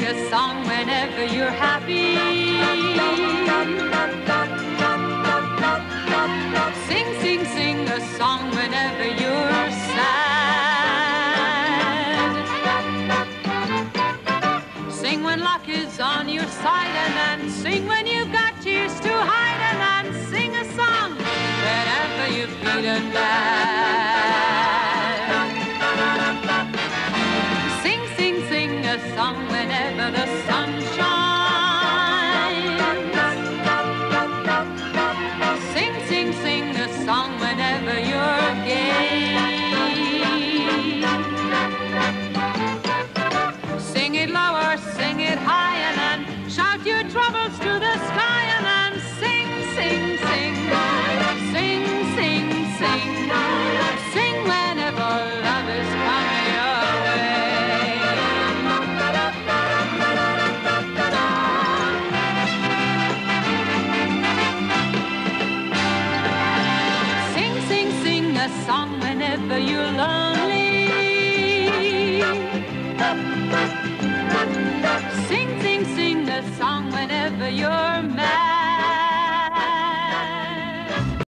a song whenever you're happy. Sing, sing, sing a song whenever you're sad. Sing when luck is on your side, and then sing when you've got tears to hide, and then sing a song whenever you're feeling bad. Sing, sing, sing a song whenever the sun shines. Sing, sing, sing a song whenever you're gay. Sing it lower, sing it high, and then shout your troubles to the sky, and then sing, sing, sing. Sing, sing, sing. Sing whenever love is coming your way. Sing, sing, sing a song whenever you're lonely. Sing, sing, sing a song whenever you're